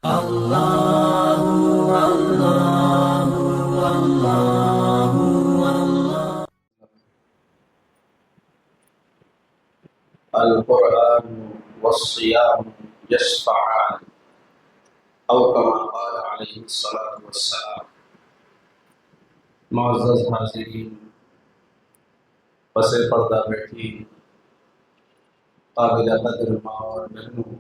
اللہ اللہ اللہ اللہ۔ القرآن والصيام يشفعان او كما قال علیہ الصلاۃ والسلام۔ معزز حاضرین، پس پردہ بیٹھی قابل قدر ماں اور بہنوں،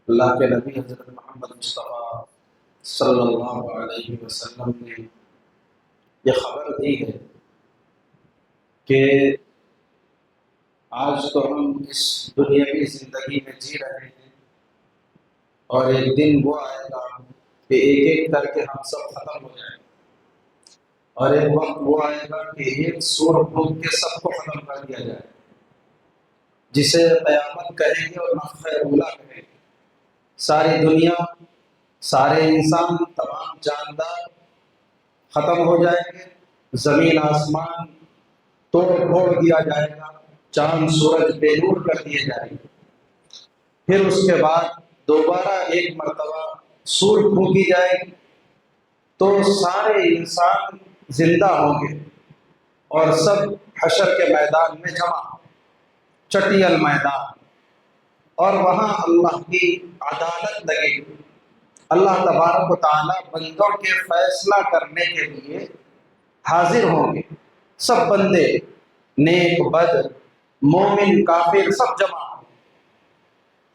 اللہ کے نبی حضرت محمد مصطفیٰ صلی اللہ علیہ وسلم نے یہ خبر دی ہے کہ آج تو ہم اس دنیاوی زندگی میں جی رہے ہیں، اور ایک دن وہ آئے گا کہ ایک ایک کر کے ہم سب ختم ہو جائیں گے، اور ایک وقت وہ آئے گا کہ ایک سور پھونک کے سب کو ختم کر دیا جائے، جسے قیامت کہیں گے اور نفخ اولا کہیں گے۔ ساری دنیا، سارے انسان، تمام جاندار ختم ہو جائیں گے، زمین آسمان توڑ پھوڑ دیا جائے گا، چاند سورج بے نور کر دیے جائیں گے۔ پھر اس کے بعد دوبارہ ایک مرتبہ سور پھونکی جائے گی تو سارے انسان زندہ ہوں گے اور سب حشر کے میدان میں جمع، چٹیل میدان، اور وہاں اللہ کی عدالت لگے گی۔ اللہ تبارک و تعالیٰ بندوں کے فیصلہ کرنے کے لیے حاضر ہوں گے، سب بندے، نیک بد، مومن کافر، سب جمع ہوں گے۔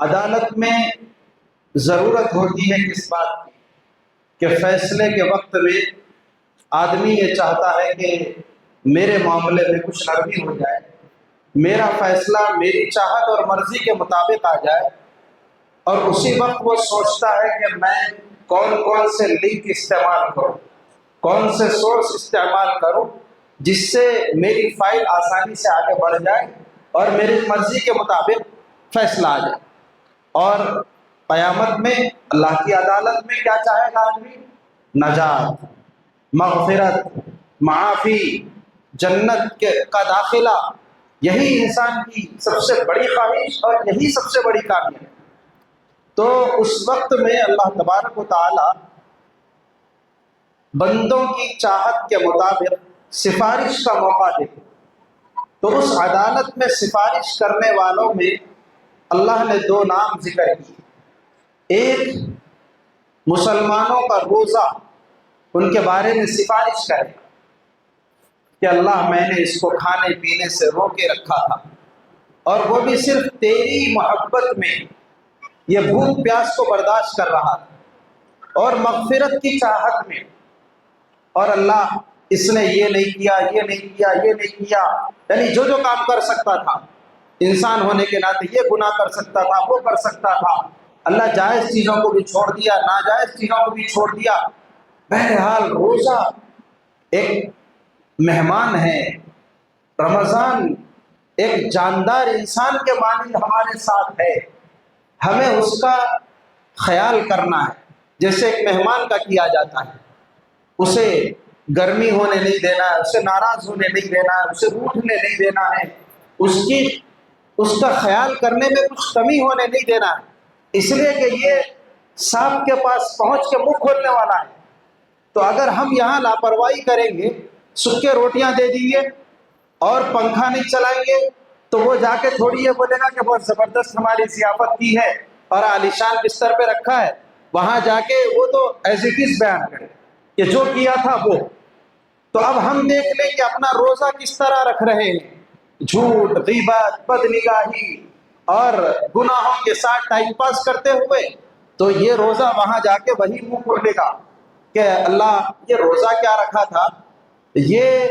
عدالت میں ضرورت ہوتی ہے کس بات کی؟ کہ فیصلے کے وقت میں آدمی یہ چاہتا ہے کہ میرے معاملے میں کچھ نرمی ہو جائے، میرا فیصلہ میری چاہت اور مرضی کے مطابق آ جائے، اور اسی وقت وہ سوچتا ہے کہ میں کون کون سے لنک استعمال کروں، کون سے سورس استعمال کروں جس سے میری فائل آسانی سے آگے بڑھ جائے اور میری مرضی کے مطابق فیصلہ آ جائے۔ اور قیامت میں اللہ کی عدالت میں کیا چاہے گا آدمی؟ نجات، مغفرت، معافی، جنت کا داخلہ۔ یہی انسان کی سب سے بڑی خواہش اور یہی سب سے بڑی کامیابی۔ تو اس وقت میں اللہ تبارک و تعالی بندوں کی چاہت کے مطابق سفارش کا موقع دے۔ تو اس عدالت میں سفارش کرنے والوں میں اللہ نے دو نام ذکر کیے۔ ایک مسلمانوں کا روزہ، ان کے بارے میں سفارش کرے کہ اللہ میں نے اس کو کھانے پینے سے روکے رکھا تھا، اور وہ بھی صرف تیری محبت میں یہ بھوک پیاس کو برداشت کر رہا تھا، اور مغفرت کی چاہت میں، اور اللہ اس نے یہ نہیں کیا، یہ نہیں کیا، یہ نہیں کیا، یعنی جو جو کام کر سکتا تھا انسان ہونے کے ناطے، یہ گناہ کر سکتا تھا، وہ کر سکتا تھا، اللہ جائز چیزوں کو بھی چھوڑ دیا، ناجائز چیزوں کو بھی چھوڑ دیا۔ بہرحال روزہ ایک مہمان ہے، رمضان ایک جاندار انسان کے مانند ہمارے ساتھ ہے، ہمیں اس کا خیال کرنا ہے جیسے ایک مہمان کا کیا جاتا ہے۔ اسے گرمی ہونے نہیں دینا ہے، اسے ناراض ہونے نہیں دینا ہے، اسے روٹھنے نہیں دینا ہے، اس کا خیال کرنے میں کچھ کمی ہونے نہیں دینا ہے، اس لیے کہ یہ سانپ کے پاس پہنچ کے منہ کھولنے والا ہے۔ تو اگر ہم یہاں لاپرواہی کریں گے، سکے روٹیاں دے دیں گے اور پنکھا نہیں چلائیں گے، تو وہ جا کے تھوڑی یہ بولے گا کہ بہت زبردست ہماری ضیافت کی ہے اور عالیشان بستر پہ رکھا ہے، وہاں جا کے وہ تو ایز اٹ از بیان کرے کہ جو کیا تھا وہ۔ تو اب ہم دیکھ لیں کہ اپنا روزہ کس طرح رکھ رہے ہیں، جھوٹ، غیبت، بدنگاہی اور گناہوں کے ساتھ ٹائم پاس کرتے ہوئے، تو یہ روزہ وہاں جا کے وہی منہ کھولے گا کہ اللہ یہ روزہ کیا رکھا تھا، یہ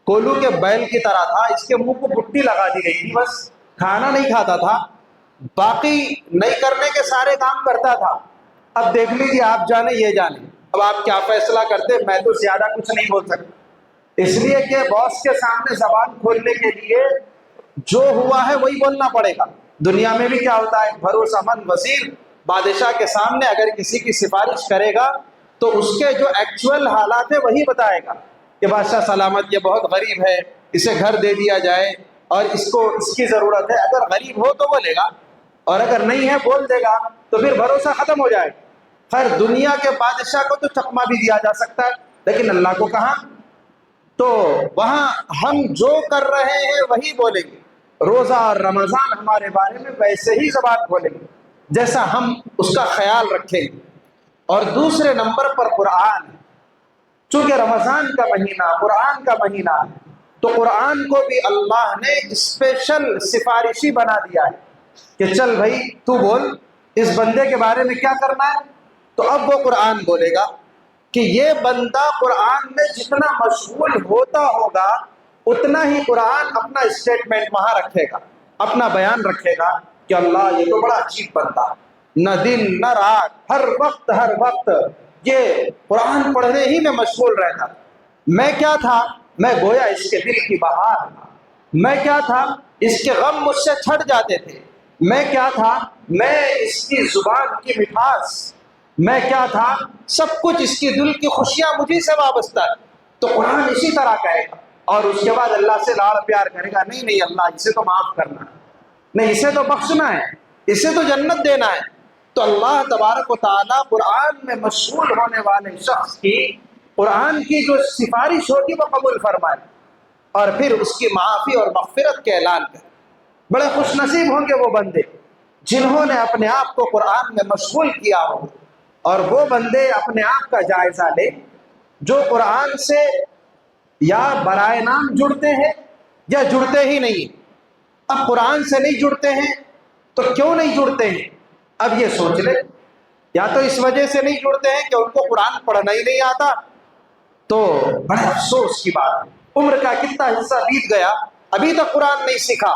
کولو کے بیل کی طرح تھا، اس کے منہ کو بٹی لگا دی گئی تھی، بس کھانا نہیں کھاتا تھا، باقی نہیں کرنے کے سارے کام کرتا تھا۔ اب دیکھ لیجیے، آپ جانے یہ جانے، اب آپ کیا فیصلہ کرتے، میں تو زیادہ کچھ نہیں بول سکتا، اس لیے کہ باس کے سامنے زبان کھولنے کے لیے جو ہوا ہے وہی بولنا پڑے گا۔ دنیا میں بھی کیا ہوتا ہے، بھروسہ مند وزیر بادشاہ کے سامنے اگر کسی کی سفارش کرے گا تو اس کے جو ایکچوئل حالات ہیں وہی بتائے گا کہ بادشاہ سلامت، یہ بہت غریب ہے، اسے گھر دے دیا جائے اور اس کو اس کی ضرورت ہے۔ اگر غریب ہو تو بولے گا، اور اگر نہیں ہے بول دے گا تو پھر بھروسہ ختم ہو جائے. خیر دنیا کے بادشاہ کو تو چکما بھی دیا جا سکتا ہے لیکن اللہ کو کہاں. تو وہاں ہم جو کر رہے ہیں وہی بولیں گے. روزہ اور رمضان ہمارے بارے میں ویسے ہی زبان کھولیں گے جیسا ہم اس کا خیال رکھیں گے. اور دوسرے نمبر پر قرآن. چونکہ رمضان کا مہینہ قرآن کا مہینہ ہے تو قرآن کو بھی اللہ نے اسپیشل سفارشی بنا دیا ہے کہ چل بھائی تو بول اس بندے کے بارے میں کیا کرنا ہے. تو اب وہ قرآن بولے گا کہ یہ بندہ قرآن میں جتنا مشغول ہوتا ہوگا اتنا ہی قرآن اپنا اسٹیٹمنٹ وہاں رکھے گا, اپنا بیان رکھے گا کہ اللہ یہ تو بڑا عجیب بندہ, نہ دن نہ رات ہر وقت یہ قرآن پڑھنے ہی میں مشغول رہتا. میں کیا تھا, میں گویا اس کے دل کی بہار تھا. میں کیا تھا, اس کے غم مجھ سے چھٹ جاتے تھے. میں کیا تھا, میں اس کی زبان کی مٹھاس. میں کیا تھا, سب کچھ اس کی دل کی خوشیاں مجھے سے وابستہ ہے. تو قرآن اسی طرح کہے گا اور اس کے بعد اللہ سے لاڑ پیار کرے گا, نہیں اللہ اسے تو معاف کرنا ہے, نہیں اسے تو بخشنا ہے, اسے تو جنت دینا ہے. تو اللہ تبارک و تعالیٰ قرآن میں مشغول ہونے والے شخص کی قرآن کی جو سفارش ہوگی وہ قبول فرمائے اور پھر اس کی معافی اور مغفرت کے اعلان کرے. بڑے خوش نصیب ہوں گے وہ بندے جنہوں نے اپنے آپ کو قرآن میں مشغول کیا ہو. اور وہ بندے اپنے آپ کا جائزہ لیں جو قرآن سے یا برائے نام جڑتے ہیں یا جڑتے ہی نہیں. اب قرآن سے نہیں جڑتے ہیں تو کیوں نہیں جڑتے ہیں, اب یہ سوچ لیں. یا تو اس وجہ سے نہیں جڑتے ہیں کہ ان کو قرآن پڑھنا ہی نہیں آتا, تو بڑے افسوس کی بات ہے, عمر کا کتنا حصہ بیت گیا ابھی تک قرآن نہیں سیکھا.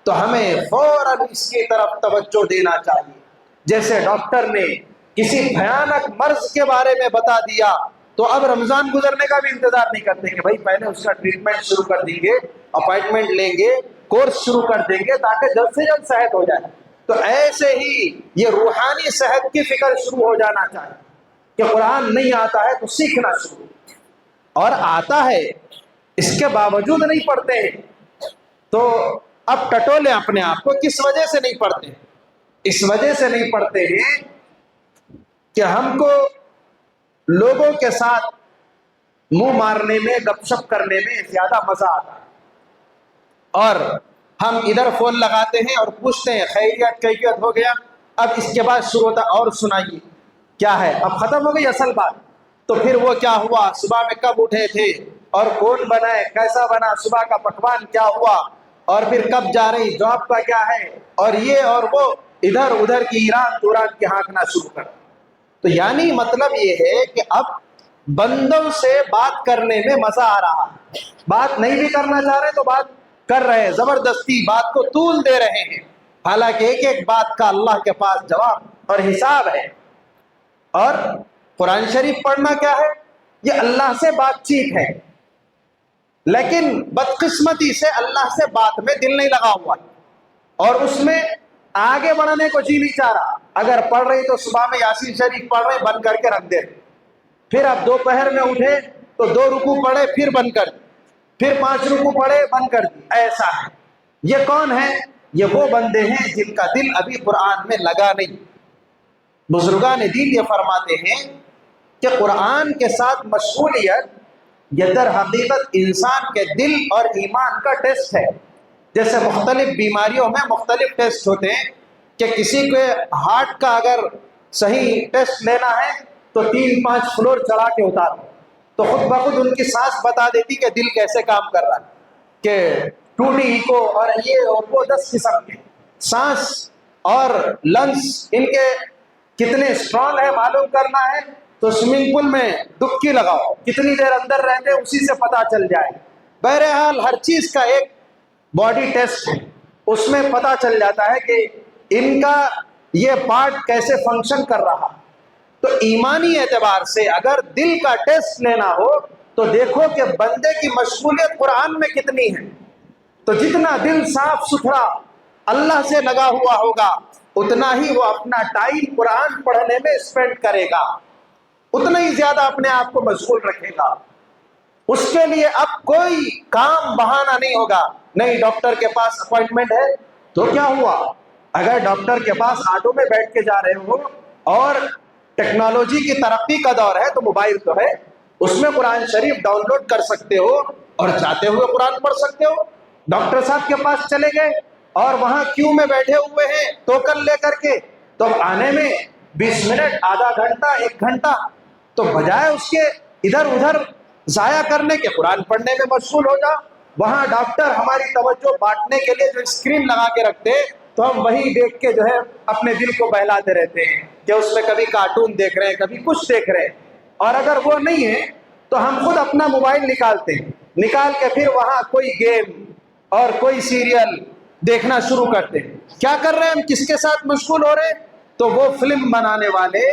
تو ہمیں فوراً اس کی طرف توجہ دینا چاہیے. جیسے ڈاکٹر نے کسی بھیانک مرض کے بارے میں بتا دیا تو اب رمضان گزرنے کا بھی انتظار نہیں کرتے کہ بھائی پہلے اس کا ٹریٹمنٹ شروع کر دیں گے, اپائنٹمنٹ لیں گے, کورس شروع کر دیں گے تاکہ جلد سے جلد صحت ہو جائے. تو ایسے ہی یہ روحانی صحت کی فکر شروع ہو جانا چاہیے کہ قرآن نہیں آتا ہے تو سیکھنا شروع, اور آتا ہے اس کے باوجود نہیں پڑھتے ہیں. تو اب ٹٹولے اپنے آپ کو, کس وجہ سے نہیں پڑھتے. اس وجہ سے نہیں پڑھتے ہیں کہ ہم کو لوگوں کے ساتھ منہ مارنے میں گپ شپ کرنے میں زیادہ مزہ آتا ہے, اور ہم ادھر فون لگاتے ہیں اور پوچھتے ہیں خیریت کیفیت ہو گیا, اب اس کے بعد شروع ہوتا اور سنائیے کیا ہے, اب ختم ہو گئی اصل بات. تو پھر وہ کیا ہوا, صبح میں کب اٹھے تھے اور کون بنائے, کیسا بنا, صبح کا پکوان کیا ہوا, اور پھر کب جا رہی, جاب کا کیا ہے, اور یہ اور وہ, ادھر ادھر کی ایران دوران کی ہانکنا شروع کر. تو یعنی مطلب یہ ہے کہ اب بندوں سے بات کرنے میں مزہ آ رہا ہے. بات نہیں بھی کرنا چاہ رہے تو بات کر رہے ہیں, زبردستی بات کو طول دے رہے ہیں, حالانکہ ایک ایک بات کا اللہ کے پاس جواب اور حساب ہے. اور قرآن شریف پڑھنا کیا ہے, یہ اللہ سے بات چیت ہے, لیکن بدقسمتی سے اللہ سے بات میں دل نہیں لگا ہوا اور اس میں آگے بڑھنے کو جی نہیں چاہ رہا. اگر پڑھ رہی تو صبح میں یاسین شریف پڑھ رہے بند کر کے رکھ دے, پھر اب دوپہر میں اٹھے تو 2 رکوع پڑھے پھر بند کر, پھر 5 رکوع پڑھے بند کر دی. ایسا ہے. یہ کون ہے, یہ وہ بندے ہیں جن کا دل ابھی قرآن میں لگا نہیں. بزرگان دین یہ فرماتے ہیں کہ قرآن کے ساتھ مشغولیت یہ در حقیقت انسان کے دل اور ایمان کا ٹیسٹ ہے. جیسے مختلف بیماریوں میں مختلف ٹیسٹ ہوتے ہیں کہ کسی کے ہارٹ کا اگر صحیح ٹیسٹ لینا ہے تو 3-5 فلور چڑھا کے اتارو تو خود بخود ان کی سانس بتا دیتی کہ دل کیسے کام کر رہا ہے, کہ 2D ایکو اور یہ اور وہ 10 قسم کے سانس اور لنگس ان کے کتنے اسٹرانگ ہے معلوم کرنا ہے تو سوئمنگ پول میں ڈبکی لگاؤ, کتنی دیر اندر رہتے اسی سے پتہ چل جائے. بہرحال ہر چیز کا ایک باڈی ٹیسٹ ہے, اس میں پتہ چل جاتا ہے کہ ان کا یہ پارٹ کیسے فنکشن کر رہا. تو ایمانی اعتبار سے اگر دل کا ٹیسٹ لینا ہو تو دیکھو کہ بندے کی مشغولیت قرآن میں کتنی ہے. تو جتنا دل صاف ستھرا اللہ سے لگا ہوا ہوگا اتنا ہی وہ اپنا ٹائم قرآن پڑھنے میں اسپینڈ کرے گا, اتنا ہی زیادہ اپنے آپ کو مشغول رکھے گا. اس کے لیے اب کوئی کام بہانہ نہیں ہوگا. نہیں ڈاکٹر کے پاس اپوائنٹمنٹ ہے تو کیا ہوا, اگر ڈاکٹر کے پاس آٹو میں بیٹھ کے جا رہے ہو اور ٹیکنالوجی کی ترقی کا دور ہے تو موبائل تو ہے، اس میں قرآن شریف ڈاؤن لوڈ کر سکتے ہو اور چاہتے ہوئے قرآن پڑھ سکتے ہو۔ ڈاکٹر صاحب کے پاس چلے گئے اور وہاں کیوں میں بیٹھے ہوئے ہیں ٹوکن لے کر کے، تو اب آنے میں 20 منٹ، آدھا گھنٹہ، 1 گھنٹہ، تو بجائے اس کے ادھر ادھر ضائع کرنے کے قرآن پڑھنے میں مشغول ہو جا۔ وہاں ڈاکٹر ہماری توجہ بانٹنے کے لیے جو اسکرین لگا کے رکھتے ہیں تو ہم وہی دیکھ کے جو ہے اپنے دل کو بہلاتے رہتے ہیں کہ اس میں کبھی کارٹون دیکھ رہے ہیں، کبھی کچھ دیکھ رہے ہیں۔ اور اگر وہ نہیں ہے تو ہم خود اپنا موبائل نکالتے ہیں، نکال کے پھر وہاں کوئی گیم اور کوئی سیریل دیکھنا شروع کرتے ہیں۔ کیا کر رہے ہیں ہم، کس کے ساتھ مشغول ہو رہے ہیں؟ تو وہ فلم بنانے والے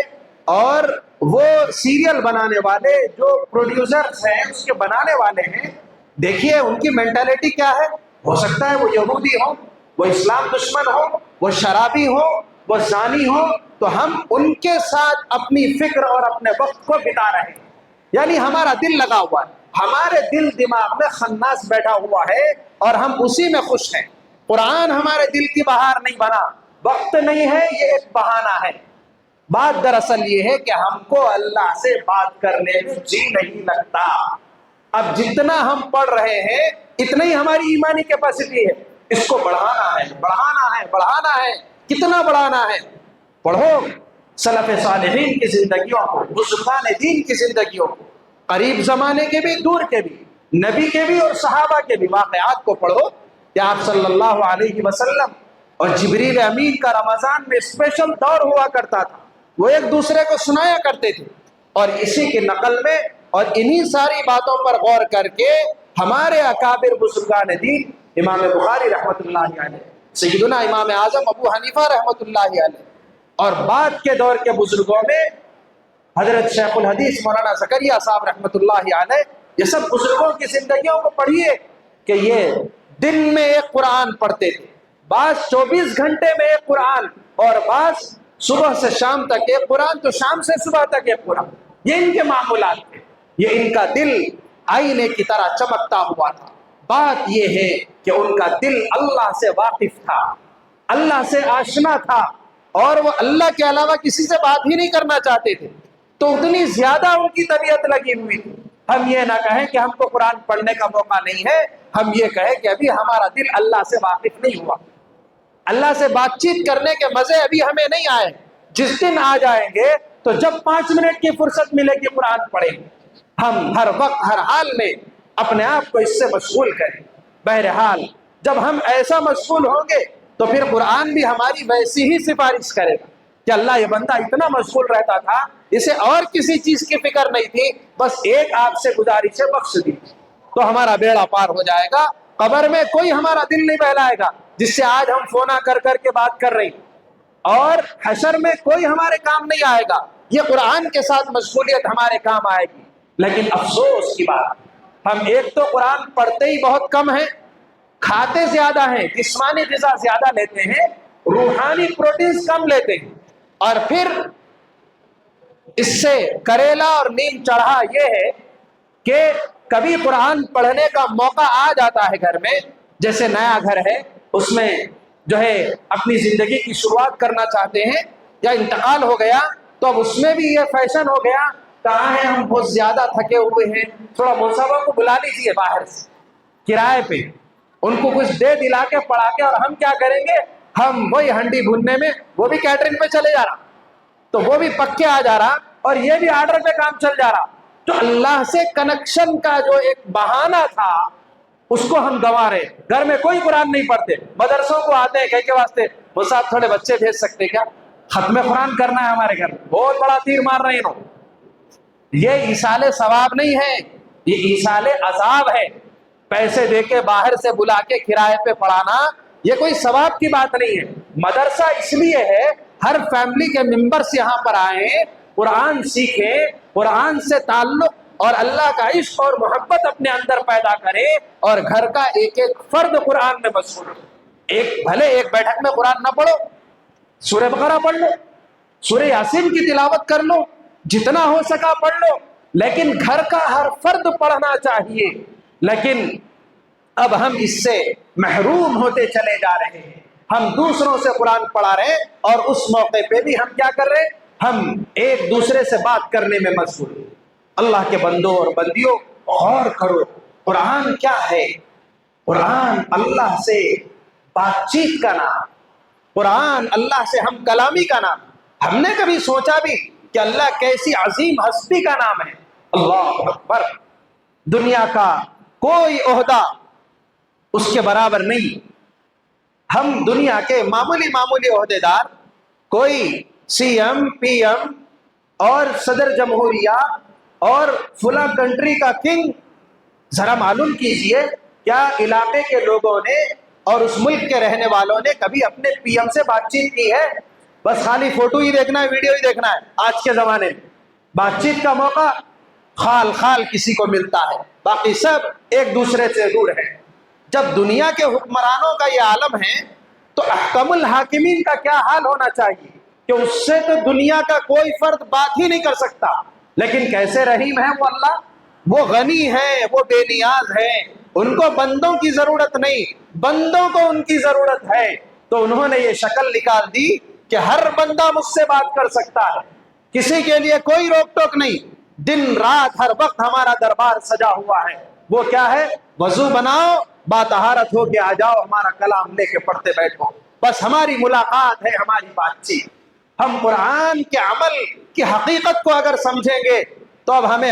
اور وہ سیریل بنانے والے جو پروڈیوسرز ہیں، اس کے بنانے والے ہیں، دیکھیے ان کی مینٹالٹی کیا ہے۔ ہو سکتا ہے وہ یہودی ہو، وہ اسلام دشمن ہو، وہ شرابی ہو، وہ زانی ہو، تو ہم ان کے ساتھ اپنی فکر اور اپنے وقت کو بتا رہے ہیں۔ یعنی ہمارا دل لگا ہوا ہے، ہمارے دل دماغ میں خناس بیٹھا ہوا ہے اور ہم اسی میں خوش ہیں۔ قرآن ہمارے دل کی بہار نہیں بنا، وقت نہیں ہے، یہ ایک بہانہ ہے۔ بات دراصل یہ ہے کہ ہم کو اللہ سے بات کرنے میں جی نہیں لگتا۔ اب جتنا ہم پڑھ رہے ہیں اتنا ہی ہماری ایمانی کیپیسٹی ہے، اس کو بڑھانا ہے، بڑھانا ہے، بڑھانا ہے۔ کتنا بڑھانا ہے؟ پڑھو سلف صالحین کی زندگیوں کو، بزرگان دین کی زندگیوں کو، قریب زمانے کے بھی، دور کے بھی، نبی کے بھی اور صحابہ کے بھی واقعات کو پڑھو کہ آپ صلی اللہ علیہ وسلم اور جبریل امین کا رمضان میں اسپیشل دور ہوا کرتا تھا، وہ ایک دوسرے کو سنایا کرتے تھے۔ اور اسی کی نقل میں اور انہی ساری باتوں پر غور کر کے ہمارے اکابر بزرگان دین، امام بخاری رحمۃ اللہ علیہ، سیدنا امام اعظم ابو حنیفہ رحمۃ اللہ علیہ، اور بعد کے دور کے بزرگوں میں حضرت شیخ الحدیث مولانا زکریا صاحب رحمۃ اللہ علیہ، یہ سب بزرگوں کی زندگیوں کو پڑھیے کہ یہ دن میں ایک قرآن پڑھتے تھے، بعض 24 گھنٹے میں ایک قرآن، اور بعض صبح سے شام تک ایک قرآن، تو شام سے صبح تک ایک قرآن۔ یہ ان کے معمولات تھے، یہ ان کا دل آئینے کی طرح چمکتا ہوا تھا۔ بات یہ ہے کہ ان کا دل اللہ سے واقف تھا، اللہ سے آشنا تھا، اور وہ اللہ کے علاوہ کسی سے بات ہی نہیں کرنا چاہتے تھے، تو اتنی زیادہ ان کی طبیعت لگی ہوئی تھی۔ ہم یہ نہ کہیں کہ ہم کو قرآن پڑھنے کا موقع نہیں ہے، ہم یہ کہیں کہ ابھی ہمارا دل اللہ سے واقف نہیں ہوا، اللہ سے بات چیت کرنے کے مزے ابھی ہمیں نہیں آئے۔ جس دن آ جائیں گے تو جب 5 منٹ کی فرصت ملے گی قرآن پڑھیں گے۔ ہم ہر وقت ہر حال میں اپنے آپ کو اس سے مشغول کریں۔ بہرحال جب ہم ایسا مشغول ہوں گے تو پھر قرآن بھی ہماری ویسی ہی سفارش کرے گا کہ اللہ یہ بندہ اتنا مشغول رہتا تھا، اسے اور کسی چیز کی فکر نہیں تھی، بس ایک آپ سے گزارش ہے، بخش دی، تو ہمارا بیڑا پار ہو جائے گا۔ قبر میں کوئی ہمارا دل نہیں بہلائے گا جس سے آج ہم فونا کر کر کے بات کر رہے ہیں، اور حشر میں کوئی ہمارے کام نہیں آئے گا۔ یہ قرآن کے ساتھ مشغولیت ہمارے کام آئے گی۔ لیکن افسوس کی بات، ہم ایک تو قرآن پڑھتے ہی بہت کم ہیں، کھاتے زیادہ ہیں، جسمانی غذا زیادہ لیتے ہیں، روحانی پروٹینز کم لیتے ہیں، اور پھر اس سے کریلا اور نیم چڑھا یہ ہے کہ کبھی قرآن پڑھنے کا موقع آ جاتا ہے گھر میں، جیسے نیا گھر ہے، اس میں جو ہے اپنی زندگی کی شروعات کرنا چاہتے ہیں، یا انتقال ہو گیا تو اب اس میں بھی یہ فیشن ہو گیا، کہاں ہیں ہم بہت زیادہ تھکے ہوئے ہیں، تھوڑا مصحفہ کو بلا لیجیے باہر سے کرائے پہ، ان کو کچھ دے دلا کے پڑھا کے، اور ہم کیا کریں گے، ہم وہی ہنڈی بھوننے میں، وہ بھی کیٹرنگ پہ چلے جا رہا، تو وہ بھی پکے آ جا رہا، اور یہ بھی آرڈر پہ کام چل جا رہا۔ تو اللہ سے کنیکشن کا جو ایک بہانہ تھا اس کو ہم گنوا رہے۔ گھر میں کوئی قرآن نہیں پڑھتے، مدرسوں کو آتے ہیں کہنے کے واسطے، وہ صاحب تھوڑے بچے بھیج سکتے کیا، ختم قرآن کرنا ہے ہمارے گھر میں، بہت بڑا تیر مار رہے ہیں انہوں۔ یہ ایصال ثواب نہیں ہے، یہ ایصال عذاب ہے۔ پیسے دے کے باہر سے بلا کے کرائے پہ پڑھانا یہ کوئی ثواب کی بات نہیں ہے۔ مدرسہ اس لیے ہے ہر فیملی کے ممبرس یہاں پر آئیں، قرآن سیکھیں، قرآن سے تعلق اور اللہ کا عشق اور محبت اپنے اندر پیدا کرے، اور گھر کا ایک ایک فرد قرآن میں مشغول ہو۔ بھلے ایک بیٹھک میں قرآن نہ پڑھو، سورہ بقرہ پڑھ لو، سورہ یاسین کی تلاوت کر لو، جتنا ہو سکا پڑھ لو، لیکن گھر کا ہر فرد پڑھنا چاہیے۔ لیکن اب ہم اس سے محروم ہوتے چلے جا رہے ہیں۔ ہم دوسروں سے قرآن پڑھا رہے ہیں اور اس موقع پہ بھی ہم کیا کر رہے ہیں؟ ہم ایک دوسرے سے بات کرنے میں مشغول ہیں۔ اللہ کے بندوں اور بندیوں، غور کرو قرآن کیا ہے؟ قرآن اللہ سے بات چیت کا نام، قرآن اللہ سے ہم کلامی کا نام۔ ہم نے کبھی سوچا بھی کہ اللہ کیسی عظیم ہستی کا نام ہے؟ اللہ اکبر! دنیا کا کوئی عہدہ اس کے برابر نہیں۔ ہم دنیا کے معمولی عہدے دار، کوئی سی ایم، پی ایم اور صدر جمہوریہ اور فلاں کنٹری کا کنگ، ذرا معلوم کیجئے کیا علاقے کے لوگوں نے اور اس ملک کے رہنے والوں نے کبھی اپنے پی ایم سے بات چیت کی ہے؟ بس خالی فوٹو ہی دیکھنا ہے، ویڈیو ہی دیکھنا ہے۔ آج کے زمانے میں بات چیت کا موقع خال خال کسی کو ملتا ہے، باقی سب ایک دوسرے سے دور ہیں۔ جب دنیا کے حکمرانوں کا یہ عالم ہے تو احکم الحاکمین کا کیا حال ہونا چاہیے کہ اس سے تو دنیا کا کوئی فرد بات ہی نہیں کر سکتا۔ لیکن کیسے رحیم ہے وہ اللہ، وہ غنی ہے، وہ بے نیاز ہے، ان کو بندوں کی ضرورت نہیں، بندوں کو ان کی ضرورت ہے۔ تو انہوں نے یہ شکل نکال دی کہ ہر بندہ مجھ سے بات کر سکتا ہے، کسی کے لیے کوئی روک ٹوک نہیں، دن رات ہر وقت ہمارا دربار سجا ہوا ہے۔ وہ کیا ہے؟ وضو بناؤ، باطہارت ہو کے آ جاؤ، ہمارا کلام لے کے پڑھتے بیٹھو، بس ہماری ملاقات ہے، ہماری بات چیت۔ ہم قرآن کے عمل کی حقیقت کو اگر سمجھیں گے تو اب ہمیں